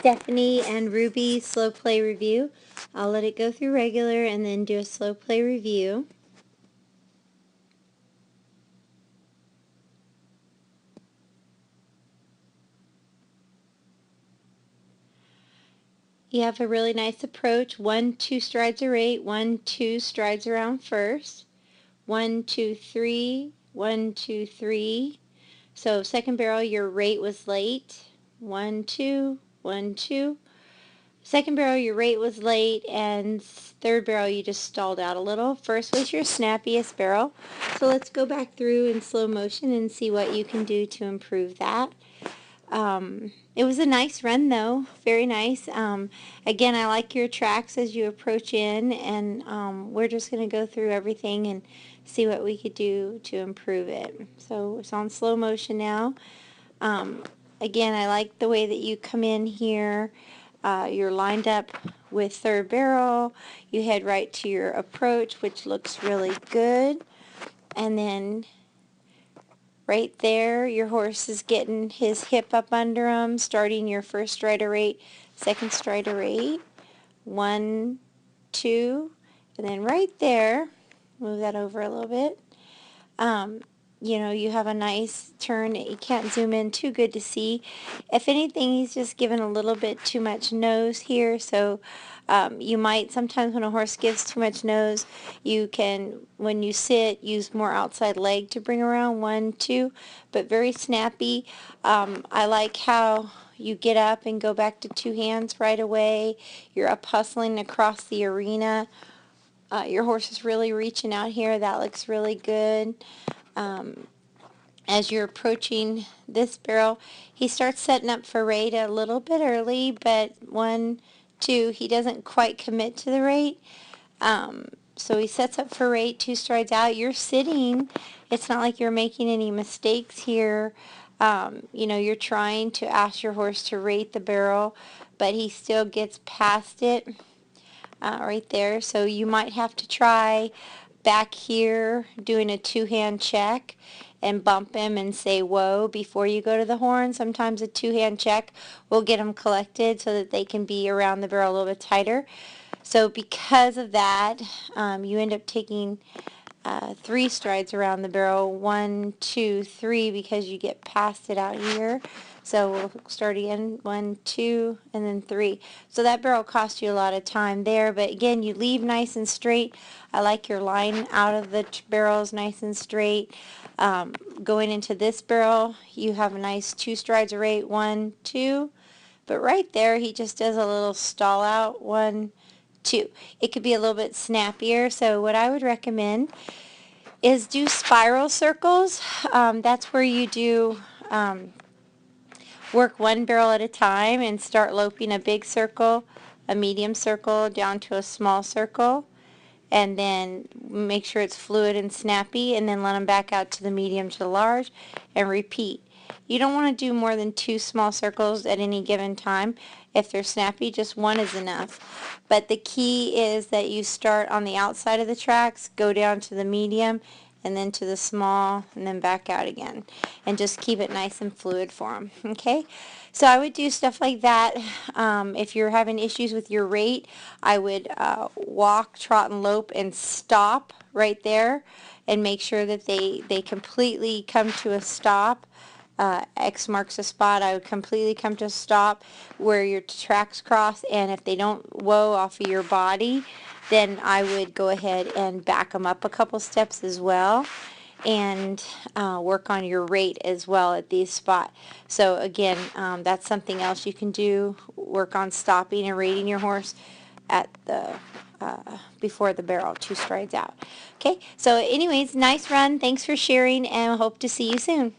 Stephanie and Ruby slow play review. I'll let it go through regular and then do a slow play review. You have a really nice approach. 1, 2 strides a rate, 1, 2 strides around first. 1, 2, 3, 1, 2, 3. So second barrel, your rate was late. 1, 2, 1, 2. Second barrel, your rate was late, and third barrel, you just stalled out a little. First was your snappiest barrel. So let's go back through in slow motion and see what you can do to improve that. It was a nice run, though. Very nice. Again, I like your tracks as you approach in, and we're just going to go through everything and see what we could do to improve it. So it's on slow motion now. Again, I like the way that you come in here. You're lined up with third barrel. You head right to your approach, which looks really good. And then right there, your horse is getting his hip up under him, starting your first strider rate, second strider rate. 1, 2, and then right there, move that over a little bit. You know, you have a nice turn. You can't zoom in too good to see. If anything, he's just given a little bit too much nose here. So you might, sometimes when a horse gives too much nose, you can, when you sit, use more outside leg to bring around. 1, 2, but very snappy. I like how you get up and go back to 2 hands right away. You're up hustling across the arena. Your horse is really reaching out here. That looks really good. As you're approaching this barrel, he starts setting up for rate a little bit early, but 1, 2, he doesn't quite commit to the rate. So he sets up for rate 2 strides out. You're sitting. It's not like you're making any mistakes here. You know, you're trying to ask your horse to rate the barrel, but he still gets past it right there. So you might have to try back here doing a 2-hand check and bump him and say whoa before you go to the horn. Sometimes a 2-hand check will get them collected so that they can be around the barrel a little bit tighter. So because of that, you end up taking 3 strides around the barrel. 1, 2, 3, because you get past it out here. So we'll start again. 1, 2, and then 3. So that barrel cost you a lot of time there. But again, you leave nice and straight. I like your line out of the barrels nice and straight. Going into this barrel, you have a nice 2 strides of rate. 1, 2. But right there, he just does a little stall out. 1, 2. It could be a little bit snappier. So what I would recommend is do spiral circles. That's where you do work 1 barrel at a time and start loping a big circle, a medium circle, down to a small circle, and then make sure it's fluid and snappy, and then let them back out to the medium to the large, and repeat. You don't want to do more than 2 small circles at any given time. If they're snappy, just 1 is enough. But the key is that you start on the outside of the tracks, go down to the medium, and then to the small, and then back out again. And just keep it nice and fluid for them. Okay? So I would do stuff like that. If you're having issues with your rate, I would walk, trot, and lope, and stop right there, and make sure that they completely come to a stop. X marks a spot. I would completely come to a stop where your tracks cross, and if they don't whoa off of your body, then I would go ahead and back them up a couple steps as well, and work on your rate as well at these spots. So again, that's something else you can do. Work on stopping and rating your horse at the before the barrel, 2 strides out. Okay, so anyways, nice run. Thanks for sharing, and I hope to see you soon.